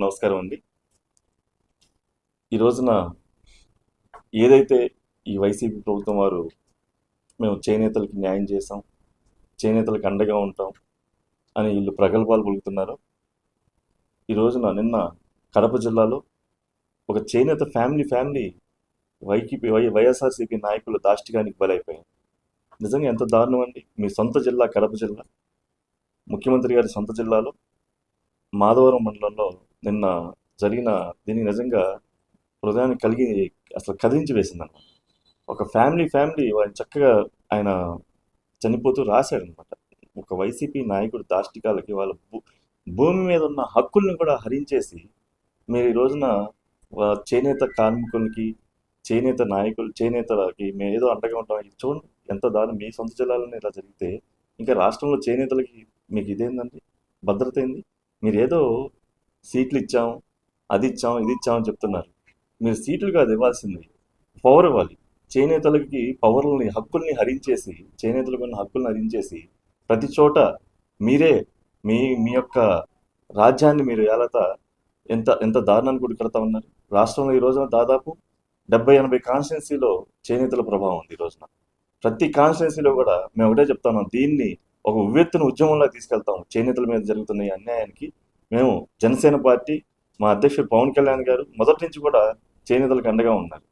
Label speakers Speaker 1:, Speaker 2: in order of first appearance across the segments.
Speaker 1: నమస్కారం అండి. ఈ రోజున ఏదైతే ఈ వైసీపీ ప్రభుత్వం వారు మేము చేనేతలకి న్యాయం చేసాం, చేనేతలకు అండగా ఉంటాం అని వీళ్ళు ప్రగల్భాలు పలుకుతున్నారో, ఈ రోజున నిన్న కడప జిల్లాలో ఒక చేనేత ఫ్యామిలీ వైఎస్ఆర్సీపీ నాయకుల దాష్టికానికి బలైపోయింది. నిజంగా ఎంత దారుణం అండి. మీ సొంత జిల్లా కడప జిల్లా, ముఖ్యమంత్రి గారి సొంత జిల్లాలో మాధవరం మండలంలో నిన్న జరిగిన దీన్ని నిజంగా హృదయాన్ని కలిగి అసలు కదిలించి వేసిందన్నమాట. ఒక ఫ్యామిలీ ఆయన చక్కగా ఆయన చనిపోతూ రాశాడనమాట. ఒక వైసీపీ నాయకుడు దాష్టికాలకి వాళ్ళ భూమి మీద ఉన్న హక్కుల్ని కూడా హరించేసి మీరు ఈ రోజున చేనేత కార్మికులకి, చేనేత నాయకులు, చేనేతలకి మేము ఏదో అండగా ఉంటాం. ఇది చూడండి ఎంత దారుణం. మీ సొంత జిల్లాలోనే ఇలా జరిగితే ఇంకా రాష్ట్రంలో చేనేతలకి మీకు ఇదేందండి భద్రత ఏంది? మీరు ఏదో సీట్లు ఇచ్చాం, అది ఇచ్చాం, ఇది ఇచ్చామని చెప్తున్నారు. మీరు సీట్లు కాదు ఇవ్వాల్సింది, పవర్ ఇవ్వాలి. చేనేతలకి పవర్లని, హక్కుల్ని హరించేసి, చేనేతలకు ఉన్న హక్కుల్ని హరించేసి ప్రతి చోట మీరే మీ మీ యొక్క రాజ్యాన్ని మీరు ఏలత ఎంత ఎంత దారుణాన్ని కూడా కడతా ఉన్నారు. రాష్ట్రంలో ఈ రోజున దాదాపు 70-80 కాన్స్టిట్యున్సీలో చేనేతల ప్రభావం ఉంది. ఈ రోజున ప్రతి కాన్స్టిట్యున్సీలో కూడా మేము ఒకటే చెప్తాను, దీన్ని ఒక ఉవ్వెత్తున ఉద్యమంలా తీసుకెళ్తాం. చేనేతల మీద జరుగుతున్న ఈ అన్యాయానికి మేము జనసేన పార్టీ, మా అధ్యక్షుడు పవన్ కళ్యాణ్ గారు మొదటి నుంచి కూడా చేనేతలకు అండగా ఉన్నారు.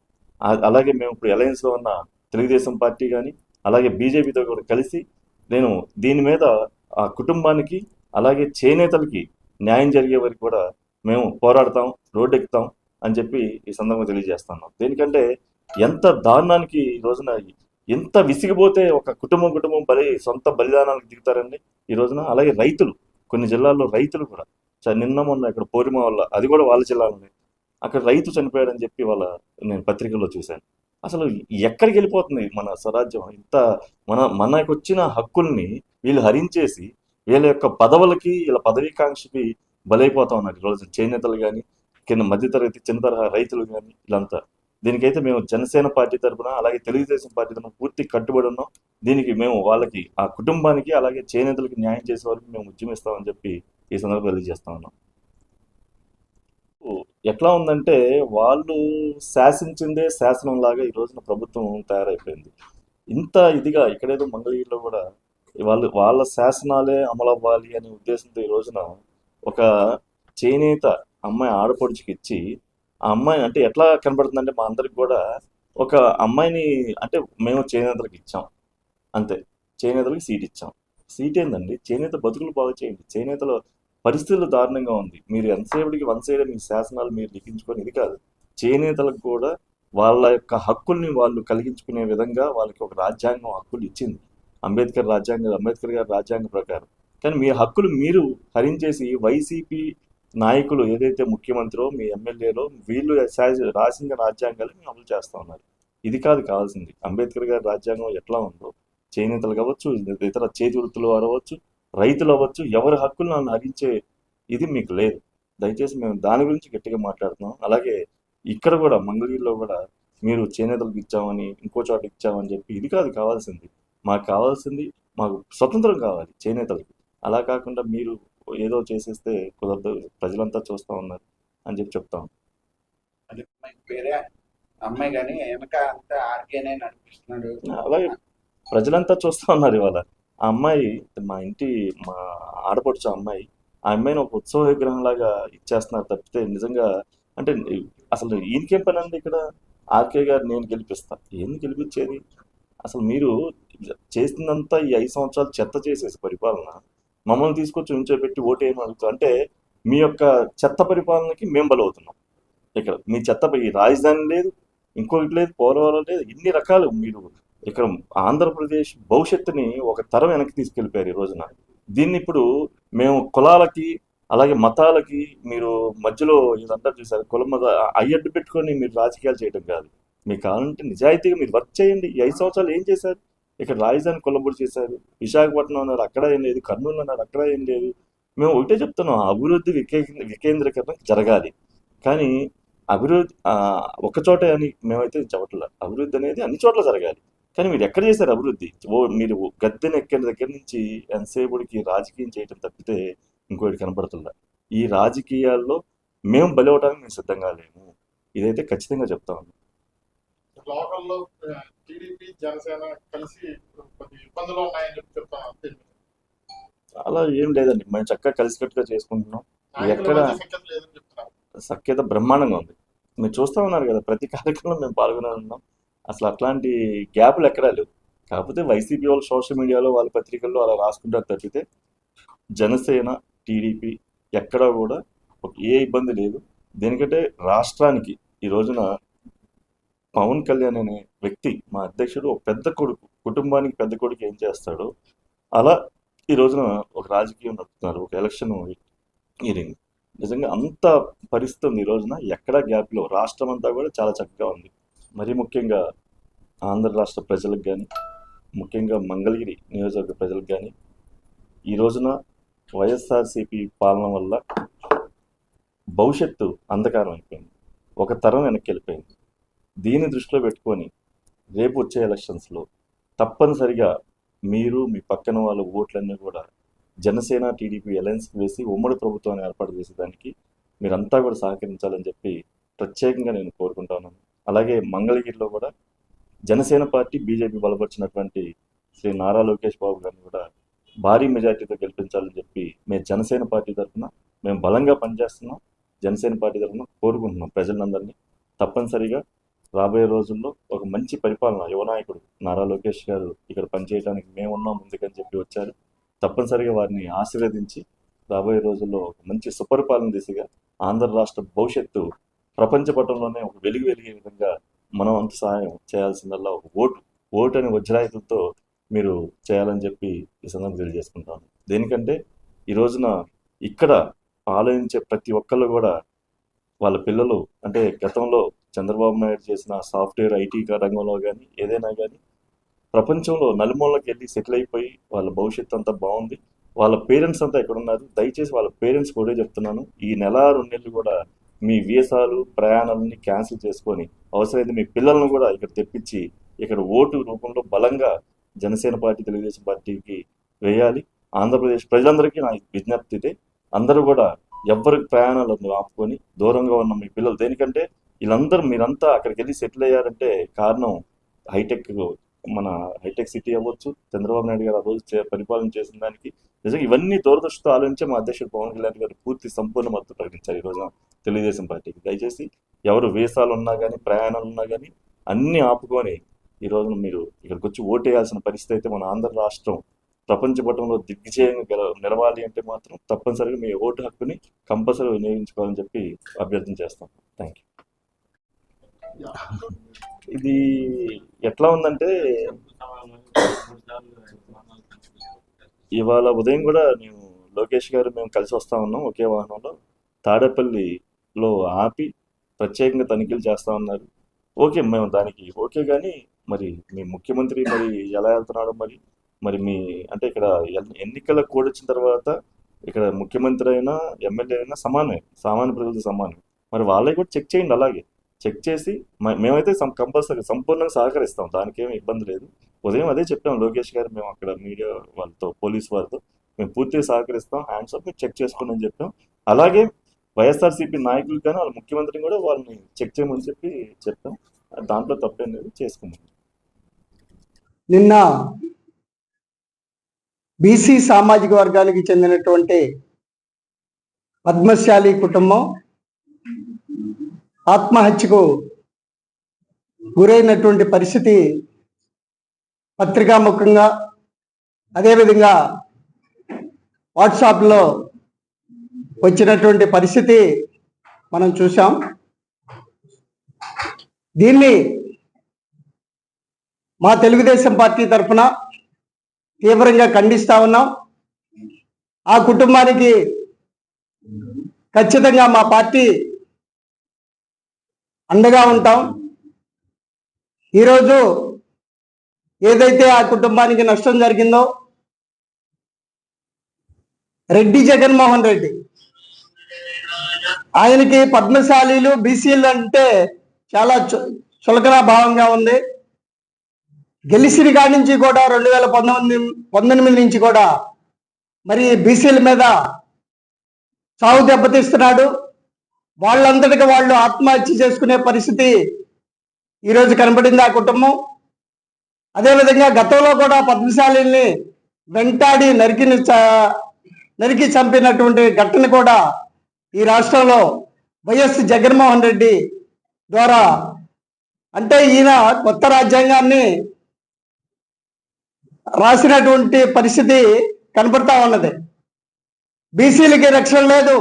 Speaker 1: అలాగే మేము ఇప్పుడు అలయన్స్లో ఉన్న తెలుగుదేశం పార్టీ కానీ, అలాగే బీజేపీతో కూడా కలిసి నేను దీని మీద ఆ కుటుంబానికి అలాగే చేనేతలకి న్యాయం జరిగే వరకు కూడా మేము పోరాడతాం, రోడ్డు ఎక్కుతాం అని చెప్పి ఈ సందర్భంగా తెలియజేస్తున్నాం. దేనికంటే ఎంత దారుణానికి ఈ రోజున ఎంత విసిగిపోతే ఒక కుటుంబం సొంత బలిదానాలకు దిగుతారండి ఈ రోజున. అలాగే రైతులు, కొన్ని జిల్లాల్లో రైతులు కూడా నిన్న మొన్న ఇక్కడ పోరిమ వల్ల, అది కూడా వాళ్ళ జిల్లాలోనే, అక్కడ రైతు చనిపోయాడని చెప్పి నేను పత్రికల్లో చూశాను. అసలు ఎక్కడికి వెళ్ళిపోతుంది మన స్వరాజ్యం? ఇంత మనకు వచ్చిన హక్కుల్ని వీళ్ళు హరించేసి వీళ్ళ యొక్క పదవులకి, వీళ్ళ పదవీకాంక్షకి బలైపోతా ఉన్నారు ఈరోజు చేనేతలు కానీ, కింద మధ్యతరగతి చిన్న తరహా రైతులు కానీ, వీళ్ళంతా. దీనికైతే మేము జనసేన పార్టీ తరఫున అలాగే తెలుగుదేశం పార్టీ తరఫున పూర్తి కట్టుబడి ఉన్నాం. దీనికి మేము వాళ్ళకి, ఆ కుటుంబానికి అలాగే చేనేతలకి న్యాయం చేసే వరకు మేము ఉద్యమిస్తామని చెప్పి ఈ సందర్భంగా తెలియజేస్తా ఉన్నాం. ఎట్లా ఉందంటే వాళ్ళు శాసించిందే శాసనం లాగా ఈ రోజున ప్రభుత్వం తయారైపోయింది. ఇంత ఇదిగా ఇక్కడేదో మంగళగిరిలో కూడా వాళ్ళ శాసనాలే అమలు అవ్వాలి అనే ఉద్దేశంతో ఈ రోజున ఒక చేనేత అమ్మాయి ఆడపడుచుకి ఇచ్చి, ఆ అమ్మాయి అంటే ఎట్లా కనబడుతుందంటే మా అందరికి కూడా ఒక అమ్మాయిని అంటే మేము చేనేతలకు ఇచ్చాం అంతే, చేనేతలకు సీట్ ఇచ్చాం. సీట్ ఏందండి? చేనేత బతుకులు బాగు చేయండి. చేనేతల పరిస్థితులు దారుణంగా ఉంది. మీరు ఎంతసేపటికి వన్ సైడ్ మీ శాసనాలు మీరు లిఖించుకొని ఇది కాదు, చేనేతలకు కూడా వాళ్ళ యొక్క హక్కుల్ని వాళ్ళు కలిగించుకునే విధంగా వాళ్ళకి ఒక రాజ్యాంగం హక్కులు ఇచ్చింది. అంబేద్కర్ గారి రాజ్యాంగం ప్రకారం. కానీ మీ హక్కులు మీరు హరించేసి వైసీపీ నాయకులు ఏదైతే ముఖ్యమంత్రో, మీ ఎమ్మెల్యేలో వీళ్ళు రాసిన రాజ్యాంగాలు మేము అమలు చేస్తూ ఉన్నారు. ఇది కాదు కావాల్సింది. అంబేద్కర్ గారి రాజ్యాంగం ఎట్లా ఉందో చేనేతలు కావచ్చు, ఇతర చేతి వృత్తులు అవ్వచ్చు, రైతులు అవ్వచ్చు, ఎవరి హక్కులను హరించే ఇది మీకు లేదు. దయచేసి మేము దాని గురించి గట్టిగా మాట్లాడుతున్నాం. అలాగే ఇక్కడ కూడా మంగళగిరిలో కూడా మీరు చేనేతలకు ఇచ్చామని, ఇంకో చోట ఇచ్చామని చెప్పి ఇది కాదు కావాల్సింది. మాకు కావాల్సింది, మాకు స్వతంత్రం కావాలి చేనేతలకి. అలా కాకుండా మీరు ఏదో చేసేస్తే కుదరదు, ప్రజలంతా చూస్తూ ఉన్నారు అని చెప్పి చెప్తాం.
Speaker 2: అమ్మాయి కానీ వెనక అంతా ఆర్కేనే నడిపిస్తున్నాడు.
Speaker 1: అలాగే ప్రజలంతా చూస్తూ ఉన్నారు. ఇవాళ ఆ అమ్మాయి మా ఆడపడుచు అమ్మాయి, ఆ అమ్మాయిని ఒక ఉత్సవ విగ్రహం లాగా ఇచ్చేస్తున్నారు తప్పితే నిజంగా అంటే అసలు ఈయనకేం పని అండి ఇక్కడ? ఆర్కే గారు నేను గెలిపిస్తా, ఏంది గెలిపించేది? అసలు మీరు చేసిందంతా ఈ 5 సంవత్సరాలు చెత్త చేసేసి పరిపాలన మమ్మల్ని తీసుకొచ్చి ఉంచోబెట్టి ఓటేయమని అడుగుతాం. అంటే మీ యొక్క చెత్త పరిపాలనకి మేము బలవుతున్నాం. ఇక్కడ మీ చెత్త, ఈ రాజధాని లేదు, ఇంకొకటి లేదు, పోలవరం లేదు, ఇన్ని రకాలు మీరు ఇక్కడ ఆంధ్రప్రదేశ్ భవిష్యత్తుని ఒక తరం వెనక్కి తీసుకెళ్ళిపోయారు ఈ రోజున. దీన్ని ఇప్పుడు మేము కులాలకి అలాగే మతాలకి మీరు మధ్యలో ఇదంతా చూసారు, కులం మత అయ్యడ్డు పెట్టుకొని మీరు రాజకీయాలు చేయడం కాదు. మీకు కావాలంటే నిజాయితీగా మీరు వర్క్ చేయండి. ఈ 5 సంవత్సరాలు ఏం చేశారు? ఇక్కడ రాజధాని కొల్లబొడి చేశారు, విశాఖపట్నం అన్నారు అక్కడ ఏం లేదు, కర్నూలు అన్నారు అక్కడ ఏం లేదు. మేము ఒకటే చెప్తున్నాం, అభివృద్ధి వికేంద్రీకరణ జరగాలి. కానీ అభివృద్ధి ఒక్కచోట అని మేమైతే చెప్పట్లేదు. అభివృద్ధి అనేది అన్ని చోట్ల జరగాలి. కానీ మీరు ఎక్కడ చేశారు అభివృద్ధి? మీరు గద్దెని ఎక్కిన దగ్గర నుంచి ఎంతసేపుడికి రాజకీయం చేయటం తప్పితే ఇంకోటి కనపడుతుందా? ఈ రాజకీయాల్లో మేము బలి అవడానికి మేము సిద్ధంగా లేము. ఇదైతే ఖచ్చితంగా చెప్తా ఉన్నాం.
Speaker 3: లోకల్లో టీడీపీ జనసేన కలిసి కొన్ని ఇబ్బందులు ఉన్నాయని చెప్తాను అంతే.
Speaker 1: అలా ఏం లేదండి, మేము చక్కగా కలిసికట్టుగా చేసుకుంటున్నాం.
Speaker 3: నాయకుల
Speaker 1: ఎక్కడ
Speaker 3: మధ్య సఖ్యత లేదని చెప్తున్నారు.
Speaker 1: సఖ్యత బ్రహ్మాండంగా ఉంది. మీరు చూస్తూ ఉన్నారు కదా, ప్రతి కార్యక్రమంలో మేము పాల్గొనే ఉన్నాం. అసలు అట్లాంటి గ్యాపులు ఎక్కడా లేవు. కాకపోతే వైసీపీ వాళ్ళు సోషల్ మీడియాలో వాళ్ళ పత్రికల్లో అలా రాసుకుంటారు తప్పితే జనసేన టీడీపీ ఎక్కడా కూడా ఏ ఇబ్బంది లేదు. దేనికంటే రాష్ట్రానికి ఈ రోజున పవన్ కళ్యాణ్ అనే వ్యక్తి, మా అధ్యక్షుడు, ఒక పెద్ద కొడుకు, కుటుంబానికి పెద్ద కొడుకు ఏం చేస్తాడో అలా ఈ రోజున ఒక రాజకీయం నడుపుతున్నారు, ఒక ఎలక్షన్ హీరింగ్. నిజంగా అంత పరిస్థితి ఉంది ఈ రోజున. ఎక్కడా గ్యాప్లో రాష్ట్రం అంతా కూడా చాలా చక్కగా ఉంది. మరీ ముఖ్యంగా ఆంధ్ర రాష్ట్ర ప్రజలకు కానీ, ముఖ్యంగా మంగళగిరి నియోజకవర్గ ప్రజలకు కానీ ఈ రోజున వైఎస్ఆర్సీపీ పాలన వల్ల భవిష్యత్తు అంధకారం అయిపోయింది, ఒక తరం వెనక్కి వెళ్ళిపోయింది. దీన్ని దృష్టిలో పెట్టుకొని రేపు వచ్చే ఎలక్షన్స్లో తప్పనిసరిగా మీరు మీ పక్కన వాళ్ళ ఓట్లన్నీ కూడా జనసేన టీడీపీ అలయన్స్కి వేసి ఉమ్మడి ప్రభుత్వాన్ని ఏర్పాటు చేసేదానికి మీరంతా కూడా సహకరించాలని చెప్పి ప్రత్యేకంగా నేను కోరుకుంటాను. అలాగే మంగళగిరిలో కూడా జనసేన పార్టీ బీజేపీ బలపరిచినటువంటి శ్రీ నారా లోకేష్ బాబు గారిని కూడా భారీ మెజార్టీతో గెలిపించాలని చెప్పి మేము జనసేన పార్టీ తరఫున మేము బలంగా పనిచేస్తున్నాం. జనసేన పార్టీ తరఫున కోరుకుంటున్నాం ప్రజలందరినీ. తప్పనిసరిగా రాబోయే రోజుల్లో ఒక మంచి పరిపాలన, యువనాయకుడు నారా లోకేష్ గారు ఇక్కడ పనిచేయడానికి మేమున్నాం ముందుకని చెప్పి వచ్చారు. తప్పనిసరిగా వారిని ఆశీర్వదించి రాబోయే రోజుల్లో ఒక మంచి సుపరిపాలన దిశగా ఆంధ్ర రాష్ట్ర భవిష్యత్తు ప్రపంచ పటంలోనే ఒక వెలిగే విధంగా మనం అంత సహాయం చేయాల్సిందల్లా ఒక ఓటు అనే వజ్రాయుధంతో మీరు చేయాలని చెప్పి ఈ సందర్భంగా తెలియజేసుకుంటాను. దేనికంటే ఈ రోజున ఇక్కడ ఆలోచించే ప్రతి ఒక్కళ్ళు కూడా వాళ్ళ పిల్లలు, అంటే గతంలో చంద్రబాబు నాయుడు చేసిన సాఫ్ట్వేర్ ఐటీ రంగంలో కానీ ఏదైనా కానీ ప్రపంచంలో నలుమూలకి వెళ్ళి సెటిల్ అయిపోయి వాళ్ళ భవిష్యత్తు అంతా బాగుంది. వాళ్ళ పేరెంట్స్ అంతా ఎక్కడ ఉన్నారు, దయచేసి వాళ్ళ పేరెంట్స్ కూడా చెప్తున్నాను, ఈ నెల 2 నెలలు కూడా మీ వీసాలు ప్రయాణాలని క్యాన్సిల్ చేసుకొని అవసరమైతే మీ పిల్లలను కూడా ఇక్కడ తెప్పించి ఇక్కడ ఓటు రూపంలో బలంగా జనసేన పార్టీ, తెలుగుదేశం పార్టీకి వేయాలి. ఆంధ్రప్రదేశ్ ప్రజలందరికీ నా విజ్ఞప్తి ఇదే. అందరూ కూడా ఎవ్వరి ప్రయాణాలను ఆపుకొని దూరంగా ఉన్న మీ పిల్లలు, దేనికంటే వీళ్ళందరూ మీరంతా అక్కడికి వెళ్ళి సెటిల్ అయ్యారంటే కారణం మన హైటెక్ సిటీ అవ్వచ్చు, చంద్రబాబు నాయుడు గారు ఆ రోజు పరిపాలన చేసిన దానికి. నిజంగా ఇవన్నీ దూరదృష్టితో ఆలోచించే మా అధ్యక్షుడు పవన్ కళ్యాణ్ గారు పూర్తి సంపూర్ణ మద్దతు ప్రకటించారు ఈ రోజున తెలుగుదేశం పార్టీకి. దయచేసి ఎవరు వీసాలు ఉన్నా కానీ ప్రయాణాలు ఉన్నా కానీ అన్నీ ఆపుకొని ఈ రోజున మీరు ఇక్కడికి వచ్చి ఓటేయాల్సిన పరిస్థితి అయితే మన ఆంధ్ర రాష్ట్రం ప్రపంచ పటంలో దిగ్విజయంగా నిలవాలి అంటే మాత్రం తప్పనిసరిగా మీ ఓటు హక్కుని కంపల్సరీ వినియోగించుకోవాలని చెప్పి అభ్యర్థన చేస్తాం. Thank you. ఇది ఎట్లా ఉందంటే ఇవాళ ఉదయం కూడా నేను లోకేష్ గారు మేము కలిసి వస్తా ఉన్నాం ఒకే వాహనంలో. తాడేపల్లిలో ఆపి ప్రత్యేకంగా తనిఖీలు చేస్తా ఉన్నారు. ఓకే, మేము దానికి ఓకే, కానీ మరి మీ ముఖ్యమంత్రి మరి ఎలా వెళ్తున్నాడో మరి మీ అంటే ఇక్కడ ఎన్నికల కోడ్ వచ్చిన తర్వాత ఇక్కడ ముఖ్యమంత్రి అయినా ఎమ్మెల్యే అయినా సమానమే, సామాన్య ప్రజలతో సమానం. మరి వాళ్ళకి కూడా చెక్ చేయండి. అలాగే చెక్ చేసి మేమైతే కంపల్సరీ సంపూర్ణంగా సహకరిస్తాం, దానికి ఏమి ఇబ్బంది లేదు. ఉదయం అదే చెప్పాం లోకేష్ గారు, మేము అక్కడ మీడియా వాళ్ళతో పోలీస్ వారితో మేము పూర్తిగా సహకరిస్తాం, హ్యాండ్స్ ఆఫ్ మీరు చెక్ చేసుకోండి అని చెప్పాం. అలాగే వైఎస్ఆర్సీపీ నాయకులు కానీ వాళ్ళ ముఖ్యమంత్రిని కూడా వాళ్ళని చెక్ చేయమని చెప్పి చెప్పాం. దాంట్లో తప్పేం లేదు, చేసుకున్నాం.
Speaker 4: నిన్న బీసీ సామాజిక వర్గానికి చెందినటువంటి పద్మశాలి కుటుంబం ఆత్మహత్యకు గురైనటువంటి పరిస్థితి పత్రికాముఖంగా, అదేవిధంగా వాట్సాప్లో వచ్చినటువంటి పరిస్థితి మనం చూసాం. దీన్ని మా తెలుగుదేశం పార్టీ తరఫున తీవ్రంగా ఖండిస్తా ఉన్నాం. ఆ కుటుంబానికి ఖచ్చితంగా మా పార్టీ అండగా ఉంటాం. ఈరోజు ఏదైతే ఆ కుటుంబానికి నష్టం జరిగిందో, రెడ్డి జగన్మోహన్ రెడ్డి ఆయనకి పద్మశాలీలు బీసీలు అంటే చాలా చులకన భావంగా ఉంది. గెలిచిన కాడి నుంచి కూడా 2019 నుంచి కూడా మరి బీసీల మీద సాగు దెబ్బతీస్తున్నాడు. వాళ్ళంతటికి వాళ్ళు ఆత్మహత్య చేసుకునే పరిస్థితి ఈరోజు కనబడింది ఆ కుటుంబం. అదేవిధంగా గతంలో కూడా పద్మశాలిని వెంటాడి నరికి చంపినటువంటి ఘటన కూడా ఈ రాష్ట్రంలో వైఎస్ జగన్మోహన్ రెడ్డి ద్వారా, అంటే ఈయన కొత్త రాజ్యాంగాన్ని రాసినటువంటి పరిస్థితి కనపడతా ఉన్నది. బీసీలకి రక్షణ లేదు.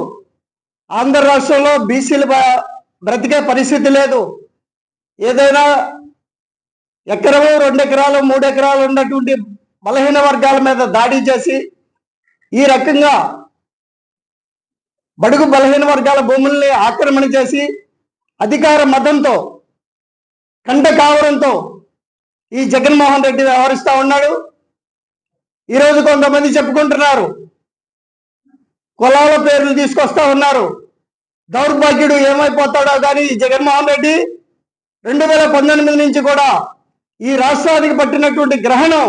Speaker 4: ఆంధ్ర రాష్ట్రంలో బీసీలు బ్రతికే పరిస్థితి లేదు. ఏదైనా ఎకరము 2 ఎకరాలు 3 ఎకరాలు ఉన్నటువంటి బలహీన వర్గాల మీద దాడి చేసి ఈ రకంగా బడుగు బలహీన వర్గాల భూముల్ని ఆక్రమణ చేసి అధికార మదంతో కంట కావడంతో ఈ జగన్మోహన్ రెడ్డి వ్యవహరిస్తా ఉన్నాడు. ఈరోజు కొంతమంది చెప్పుకుంటున్నారు, కులాల పేర్లు తీసుకొస్తా ఉన్నారు. దౌర్భాగ్యుడు ఏమైపోతాడో కానీ ఈ జగన్మోహన్ రెడ్డి 2019 నుంచి కూడా ఈ రాష్ట్రానికి పట్టినటువంటి గ్రహణం,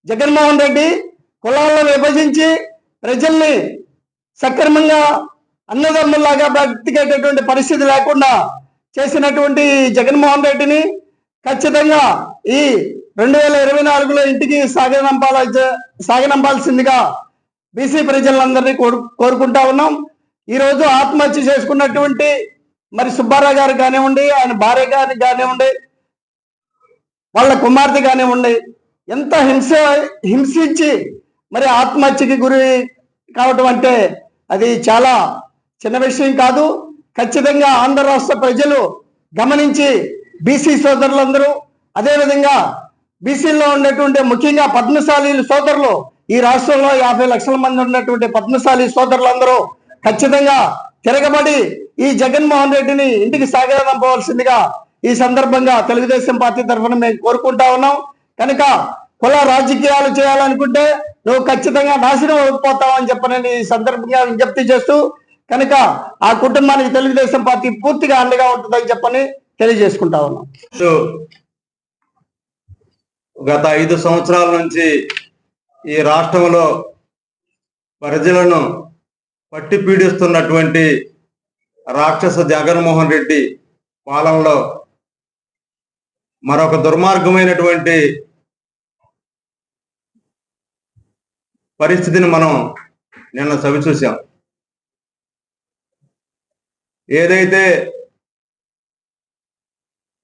Speaker 4: జగన్మోహన్ రెడ్డి కులాలను విభజించి ప్రజల్ని సక్రమంగా అన్నదమ్ముల్లాగా బ్రతికేటటువంటి పరిస్థితి లేకుండా చేసినటువంటి జగన్మోహన్ రెడ్డిని ఖచ్చితంగా ఈ 2024లో ఇంటికి సాగనంపాల్సిందిగా బీసీ ప్రజలందరినీ కోరుకుంటా ఉన్నాం. ఈరోజు ఆత్మహత్య చేసుకున్నటువంటి మరి సుబ్బారావు గారు కానివ్వండి, ఆయన భార్య గారిని కానివ్వండి, వాళ్ళ కుమార్తె కానివ్వండి, ఎంత హింసించి మరి ఆత్మహత్యకి గురి కావటం అంటే అది చాలా చిన్న విషయం కాదు. ఖచ్చితంగా ఆంధ్ర రాష్ట్ర ప్రజలు గమనించి బీసీ సోదరులందరూ, అదేవిధంగా బీసీల్లో ఉన్నటువంటి ముఖ్యంగా పద్మశాలి సోదరులు, ఈ రాష్ట్రంలో 50 లక్షల మంది ఉన్నటువంటి పద్మశాలి సోదరులందరూ ఖచ్చితంగా తిరగబడి ఈ జగన్మోహన్ రెడ్డిని ఇంటికి సాగనంపవలసిందిగా ఈ సందర్భంగా తెలుగుదేశం పార్టీ తరఫున మేము కోరుకుంటా ఉన్నాం. కనుక కుల రాజకీయాలు చేయాలనుకుంటే నువ్వు ఖచ్చితంగా నాశనం అయిపోతావని చెప్పనని ఈ సందర్భంగా విజ్ఞప్తి చేస్తూ, కనుక ఆ కుటుంబానికి తెలుగుదేశం పార్టీ పూర్తిగా అండగా ఉంటుందని చెప్పని తెలియజేసుకుంటా ఉన్నాం.
Speaker 5: గత 5 సంవత్సరాల నుంచి ఈ రాష్ట్రంలో ప్రజలను పట్టి పీడిస్తున్నటువంటి రాక్షస జగన్మోహన్ రెడ్డి పాలనలో మరొక దుర్మార్గమైనటువంటి పరిస్థితిని మనం నిన్న చవిచూసాం. ఏదైతే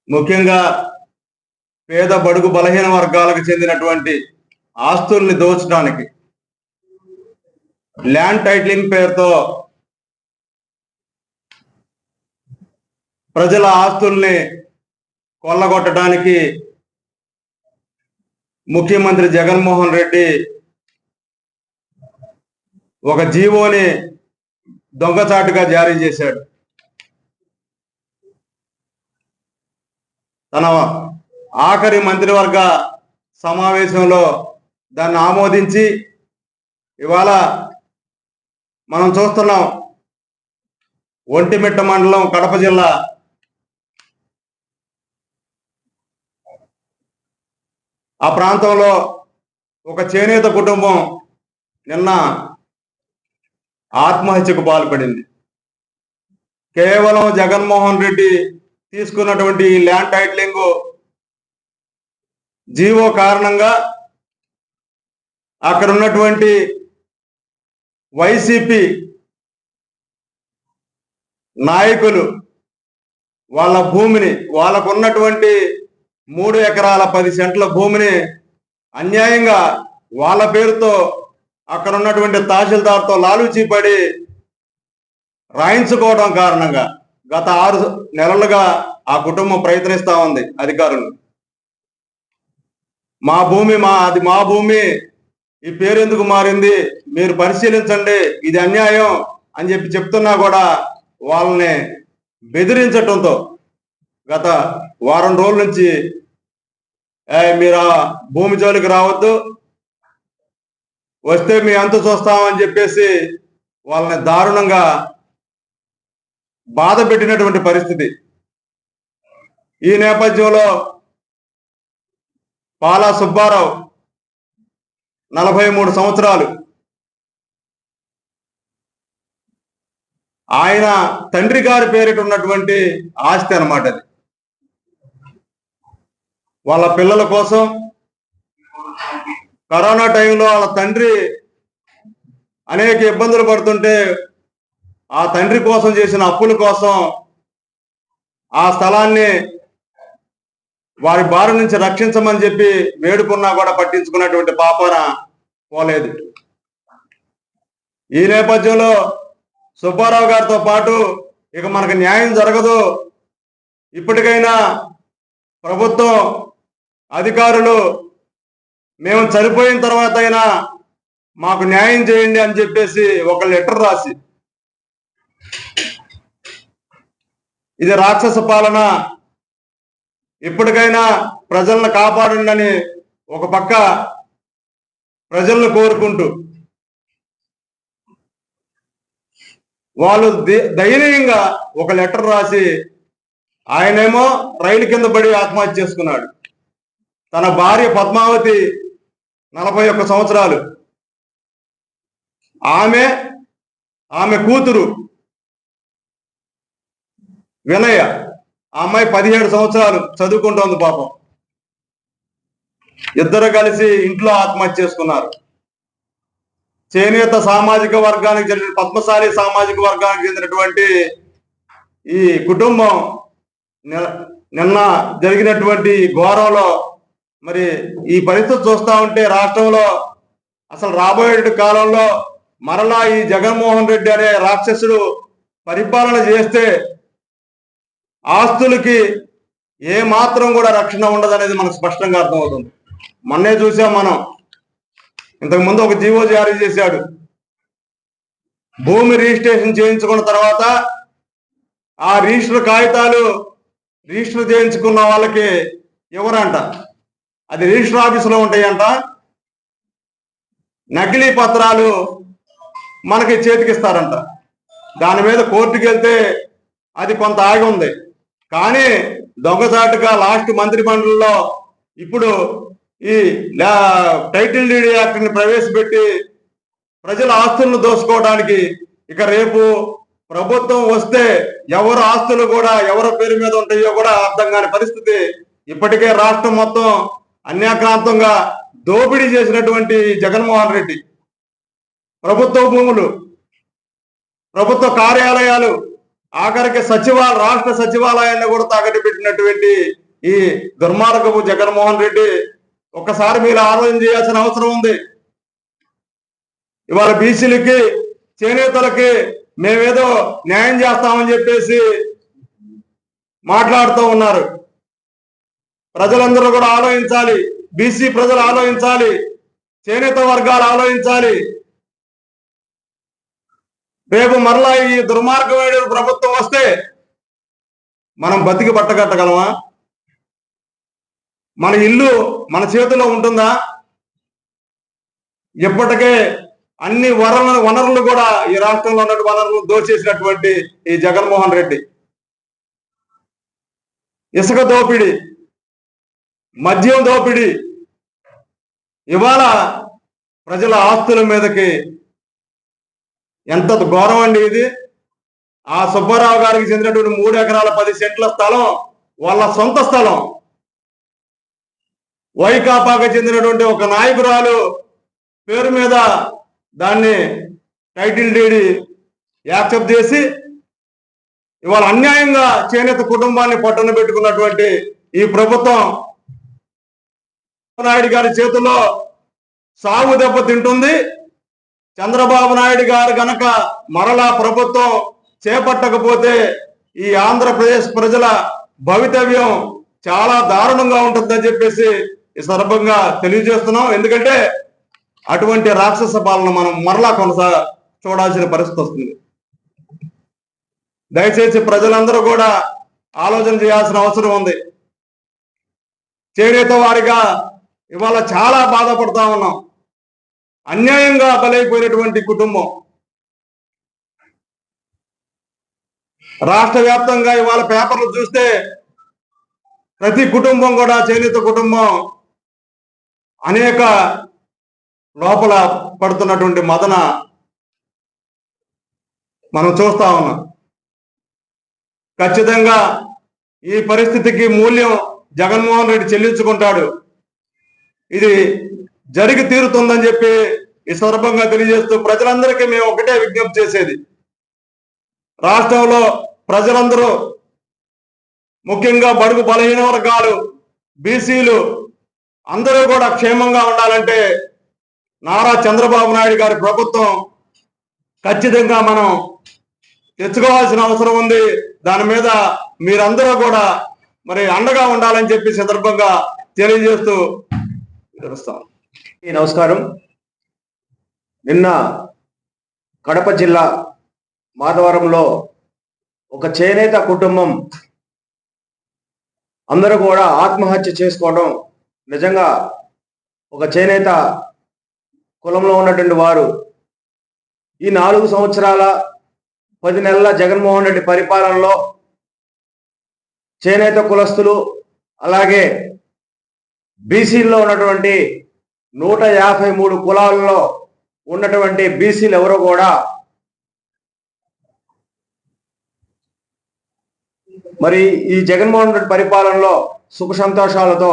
Speaker 5: ముఖ్యంగా పేద బడుగు బలహీన వర్గాలకు చెందినటువంటి ఆస్తుల్ని దోచడానికి ల్యాండ్ టైటిలింగ్ పేరుతో ప్రజల ఆస్తుల్ని కొల్లగొట్టడానికి ముఖ్యమంత్రి జగన్మోహన్ రెడ్డి ఒక జీవోని దొంగచాటుగా జారీ చేశాడు. తన ఆఖరి మంత్రివర్గ సమావేశంలో దాన్ని ఆమోదించి ఇవాళ మనం చూస్తున్నాం, ఒంటిమిట్ట మండలం కడప జిల్లా ఆ ప్రాంతంలో ఒక చేనేత కుటుంబం నిన్న ఆత్మహత్యకు పాల్పడింది. కేవలం జగన్మోహన్ రెడ్డి తీసుకున్నటువంటి ల్యాండ్ టైటిలింగ్ జీవో కారణంగా అక్కడ ఉన్నటువంటి వైసీపీ నాయకులు వాళ్ళ భూమిని, వాళ్ళకున్నటువంటి 3 ఎకరాల 10 సెంట్ల భూమిని అన్యాయంగా వాళ్ళ పేరుతో అక్కడ ఉన్నటువంటి తహసీల్దార్తో లాలూచీపడి రాయించుకోవడం కారణంగా గత 6 నెలలుగా ఆ కుటుంబం ప్రయత్నిస్తా ఉంది అధికారులు. మా భూమి అది మా భూమి, ఈ పేరు ఎందుకు మారింది, మీరు పరిశీలించండి, ఇది అన్యాయం అని చెప్తున్నా కూడా వాళ్ళని బెదిరించటంతో గత వారం రోజుల నుంచి మీరు ఆ భూమి జోలికి రావద్దు, వస్తే మీ అంతు చూస్తామని చెప్పేసి వాళ్ళని దారుణంగా బాధ పెట్టినటువంటి పరిస్థితి. ఈ నేపథ్యంలో పాలా సుబ్బారావు 43 సంవత్సరాలు, ఆయన తండ్రి గారి పేరిట ఉన్నటువంటి ఆస్తి అన్నమాట అది. వాళ్ళ పిల్లల కోసం కరోనా టైంలో వాళ్ళ తండ్రి అనేక ఇబ్బందులు పడుతుంటే ఆ తండ్రి కోసం చేసిన అప్పుల కోసం ఆ స్థలాన్ని వారి బారి నుంచి రక్షించమని చెప్పి వేడుకున్నా కూడా పట్టించుకున్నటువంటి పాపాన పోలేదు. ఈ నేపథ్యంలో సుబ్బారావు గారితో పాటు ఇక మనకు న్యాయం జరగదు, ఇప్పటికైనా ప్రభుత్వం అధికారులు మేము చనిపోయిన తర్వాత అయినా మాకు న్యాయం చేయండి అని చెప్పేసి ఒక లెటర్ రాసి, ఇది రాక్షస పాలన, ఇప్పటికైనా ప్రజలను కాపాడండి అని ఒక పక్క ప్రజలను కోరుకుంటూ వాళ్ళు దయనీయంగా ఒక లెటర్ రాసి, ఆయనేమో రైలు కింద పడి ఆత్మహత్య చేసుకున్నాడు. తన భార్య పద్మావతి 41 సంవత్సరాలు, ఆమె కూతురు వినయ, ఆ అమ్మాయి 17 సంవత్సరాలు చదువుకుంటోంది పాపం. ఇద్దరు కలిసి ఇంట్లో ఆత్మహత్య చేసుకున్నారు. చేనేత సామాజిక వర్గానికి చెందిన పద్మశాలి సామాజిక వర్గానికి చెందినటువంటి ఈ కుటుంబం నిన్న జరిగినటువంటి ఘోరంలో మరి ఈ పరిస్థితి చూస్తా ఉంటే రాష్ట్రంలో అసలు రాబోయే కాలంలో మరలా ఈ జగన్మోహన్ రెడ్డి అనే రాక్షసుడు పరిపాలన చేస్తే ఆస్తులకి ఏ మాత్రం కూడా రక్షణ ఉండదనేది మనకు స్పష్టంగా అర్థమవుతుంది. మొన్నే చూసాం మనం, ఇంతకుముందు ఒక జీవో జారీ చేశాడు. భూమి రిజిస్ట్రేషన్ చేయించుకున్న తర్వాత ఆ రిజిస్టర్ కాగితాలు రిజిస్టర్ చేయించుకున్న వాళ్ళకి ఎవరంట, అది రిజిస్టర్ ఆఫీసులో ఉంటాయంట. నకిలీ పత్రాలు మనకి చేతికిస్తారంట. దాని మీద కోర్టుకి వెళ్తే అది కొంత ఆగి ఉంది. కానీ దొంగచాటుగా లాస్ట్ మంత్రి మండలిలో ఇప్పుడు ఈ టైటిల్ డీడ్ యాక్ట్ ని ప్రవేశపెట్టి ప్రజల ఆస్తులను దోసుకోవడానికి ఇక రేపు ప్రభుత్వం వస్తే ఎవరు ఆస్తులు కూడా ఎవరి పేరు మీద ఉంటాయో కూడా అర్థం కాని పరిస్థితి. ఇప్పటికే రాష్ట్రం మొత్తం అన్యాక్రాంతంగా దోపిడీ చేసినటువంటి జగన్మోహన్ రెడ్డి ప్రభుత్వ భూములు, ప్రభుత్వ కార్యాలయాలు, ఆఖరికి రాష్ట్ర సచివాలయాన్ని కూడా తాకట్టు పెట్టినటువంటి ఈ దుర్మార్గపు జగన్మోహన్ రెడ్డి ఒక్కసారి మీరు ఆలోచన చేయాల్సిన అవసరం ఉంది. ఇవాళ బీసీలకి చేనేతలకి మేమేదో న్యాయం చేస్తామని చెప్పేసి మాట్లాడుతూ ఉన్నారు. ప్రజలందరూ కూడా ఆలోచించాలి, బీసీ ప్రజలు ఆలోచించాలి, చేనేత వర్గాలు ఆలోచించాలి. రేపు మరలా ఈ దుర్మార్గమైన ప్రభుత్వం వస్తే మనం బతికి పట్టగట్టగలమా? మన ఇల్లు మన చేతిలో ఉంటుందా? ఇప్పటికే అన్ని వనరులు కూడా ఈ రాష్ట్రంలో ఉన్నటువంటి వనరులు దోచేసినటువంటి ఈ జగన్మోహన్ రెడ్డి ఇసుక దోపిడీ, మద్యం దోపిడీ, ఇవాళ ప్రజల ఆస్తుల మీదకి ఎంత ఘోరం అండి ఇది. ఆ సుబ్బారావు గారికి చెందినటువంటి 3 ఎకరాల 10 సెంట్ల స్థలం వాళ్ళ సొంత స్థలం. వైకాపాకి చెందినటువంటి ఒక నాయకురాలు పేరు మీద దాన్ని టైటిల్ డీడ్ యాక్సెప్ట్ చేసి ఇవాళ అన్యాయంగా చేనేత కుటుంబాన్ని పట్టున పెట్టుకున్నటువంటి ఈ ప్రభుత్వం నాయుడు గారి చేతుల్లో సాగు దెబ్బ తింటుంది. చంద్రబాబు నాయుడు గారు గనక మరలా ప్రభుత్వం చేపట్టకపోతే ఈ ఆంధ్రప్రదేశ్ ప్రజల భవితవ్యం చాలా దారుణంగా ఉంటుందని చెప్పేసి ఈ సందర్భంగా తెలియజేస్తున్నాం. ఎందుకంటే అటువంటి రాక్షస పాలన మనం మరలా చూడాల్సిన పరిస్థితి వస్తుంది. దయచేసి ప్రజలందరూ కూడా ఆలోచన చేయాల్సిన అవసరం ఉంది. చేనేత వారిగా ఇవాళ చాలా బాధపడతా ఉన్నాం. అన్యాయంగా బలైపోయినటువంటి కుటుంబం రాష్ట్ర వ్యాప్తంగా ఇవాళ పేపర్లు చూస్తే ప్రతి కుటుంబం కూడా చేనేత కుటుంబం అనేక లోపల పడుతున్నటువంటి మదన మనం చూస్తా ఉన్నాం. ఖచ్చితంగా ఈ పరిస్థితికి మూల్యం జగన్మోహన్ రెడ్డి చెల్లించుకుంటాడు. ఇది జరిగి తీరుతుందని చెప్పి ఈ సందర్భంగా తెలియజేస్తూ ప్రజలందరికీ మేము ఒకటే విజ్ఞప్తి చేసేది, రాష్ట్రంలో ప్రజలందరూ ముఖ్యంగా బడుగు బలహీన వర్గాలు, బీసీలు అందరూ కూడా క్షేమంగా ఉండాలంటే నారా చంద్రబాబు నాయుడు గారి ప్రభుత్వం ఖచ్చితంగా మనం తెచ్చుకోవాల్సిన అవసరం ఉంది. దాని మీద మీరందరూ కూడా మరి అండగా ఉండాలని చెప్పి సందర్భంగా తెలియజేస్తూ తెలుస్తాం.
Speaker 6: నమస్కారం. నిన్న కడప జిల్లా మాధవరంలో ఒక చేనేత కుటుంబం అందరూ కూడా ఆత్మహత్య చేసుకోవడం నిజంగా ఒక చేనేత కులంలో ఉన్నటువంటి వారు ఈ 4 సంవత్సరాల 10 నెలల జగన్మోహన్ రెడ్డి పరిపాలనలో చేనేత కులస్తులు అలాగే బీసీల్లో ఉన్నటువంటి 153 కులాలలో ఉన్నటువంటి బీసీలు ఎవరో కూడా మరి ఈ జగన్మోహన్ రెడ్డి పరిపాలనలో సుఖ సంతోషాలతో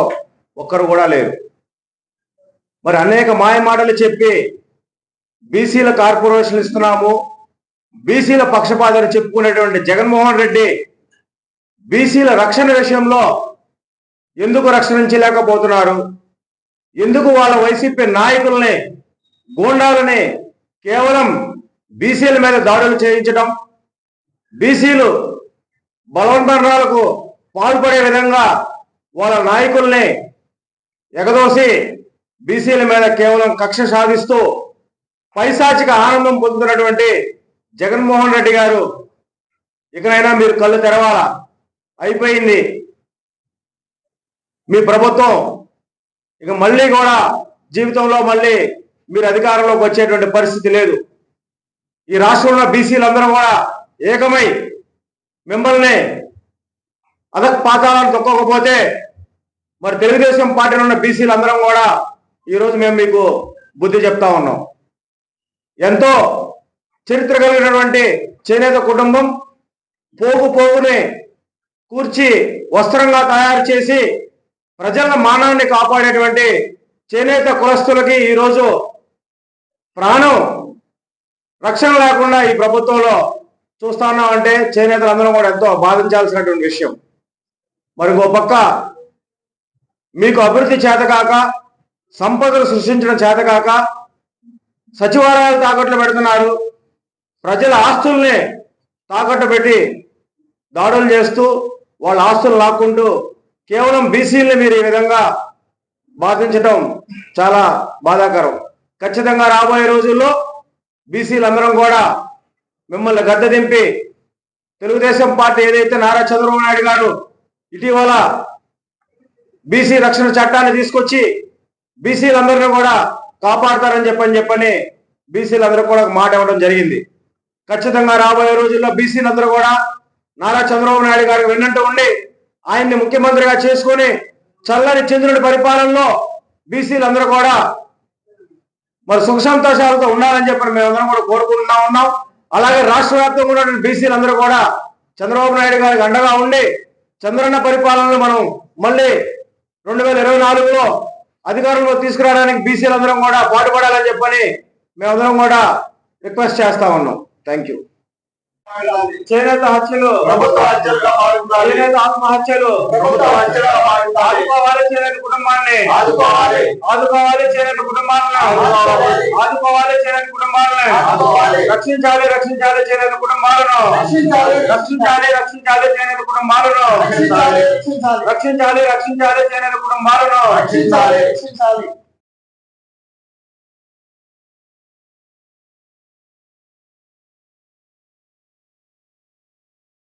Speaker 6: ఒక్కరు కూడా లేరు. మరి అనేక మాయ మాటలు చెప్పి బీసీల కార్పొరేషన్ ఇస్తున్నాము, బీసీల పక్షపాతాలు చెప్పుకునేటువంటి జగన్మోహన్ రెడ్డి బీసీల రక్షణ విషయంలో ఎందుకు రక్షించలేకపోతున్నారు? ఎందుకు వాళ్ళ వైసీపీ నాయకుల్ని, గూండాలని కేవలం బీసీల మీద దాడులు చేయించడం, బీసీలు బలవన్మరణాలకు పాల్పడే విధంగా వాళ్ళ నాయకుల్ని ఎగదోసి బీసీల మీద కేవలం కక్ష సాధిస్తూ పైశాచిక ఆనందం పొందుతున్నటువంటి జగన్మోహన్ రెడ్డి గారు ఇకనైనా మీరు కళ్ళు తెరవాలా. అయిపోయింది మీ ప్రభుత్వం. ఇక మళ్ళీ కూడా జీవితంలో మళ్ళీ మీరు అధికారంలోకి వచ్చేటువంటి పరిస్థితి లేదు. ఈ రాష్ట్రంలో బీసీలందరూ కూడా ఏకమై మిమ్మల్ని అధపాతాలను తొక్కకపోతే మరి తెలుగుదేశం పార్టీలో ఉన్న బీసీలందరం కూడా ఈరోజు మేము మీకు బుద్ధి చెప్తా ఉన్నాం. ఎంతో చరిత్ర కలిగినటువంటి చేనేత కుటుంబం పోగుని కూర్చి వస్త్రంగా తయారు చేసి ప్రజల మానాన్ని కాపాడేటువంటి చేనేత కులస్తులకి ఈరోజు ప్రాణం రక్షణ లేకుండా ఈ ప్రభుత్వంలో చూస్తా ఉన్నామంటే చేనేతలందరం కూడా ఎంతో బాధించాల్సినటువంటి విషయం. మరి ఇంకో పక్క మీకు అభివృద్ధి చేతకాక, సంపదలు సృష్టించడం చేతకాక సచివాలయాలు తాకట్లు పెడుతున్నారు, ప్రజల ఆస్తుల్ని తాకట్టు పెట్టి దాడులు చేస్తూ వాళ్ళ ఆస్తులు లాక్కుంటూ కేవలం బీసీలని మీరు ఈ విధంగా బాధించడం చాలా బాధాకరం. ఖచ్చితంగా రాబోయే రోజుల్లో బీసీలందరం కూడా మిమ్మల్ని గద్దె దింపి తెలుగుదేశం పార్టీ ఏదైతే నారా చంద్రబాబు నాయుడు గారు ఇటీవల బీసీ రక్షణ చట్టాన్ని తీసుకొచ్చి బీసీలందరినీ కూడా కాపాడతారని చెప్పని బీసీలందరూ కూడా ఒక మాట ఇవ్వడం జరిగింది. ఖచ్చితంగా రాబోయే రోజుల్లో బీసీలందరూ కూడా నారా చంద్రబాబు నాయుడు గారికి వెన్నంటూ ఉండి ఆయన్ని ముఖ్యమంత్రిగా చేసుకొని చల్లని చంద్రుడి పరిపాలనలో బీసీలందరూ కూడా మరి సుఖ సంతోషాలతో ఉండాలని చెప్పని మేమందరం కూడా కోరుకుంటా ఉన్నాం. అలాగే రాష్ట్ర వ్యాప్తంగా ఉన్నటువంటి బీసీలందరూ కూడా చంద్రబాబు నాయుడు గారికి అండగా ఉండి చంద్రన్న పరిపాలనలో మనం మళ్ళీ 2024లో అధికారంలో తీసుకురావడానికి బీసీలందరం కూడా పాటుపడాలని చెప్పని మేమందరం కూడా రిక్వెస్ట్ చేస్తా ఉన్నాం. Thank you. చేనేత హత్యలు ప్రభుత్వ హత్యలుగా మారుతాయి. చేనేత ఆత్మహత్యలు ప్రభుత్వ హత్యలుగా మారుతాయి. ఆదుకోవాలి చేనేత కుటుంబాన్ని, ఆదుకోవాలి చేనేత కుటుంబాలను, ఆదుకోవాలి చేనేత కుటుంబాలను, రక్షించాలి చేనేత కుటుంబాలను, రక్షించాలి చేనేత కుటుంబాలను, రక్షించాలి చేనేత కుటుంబాలను.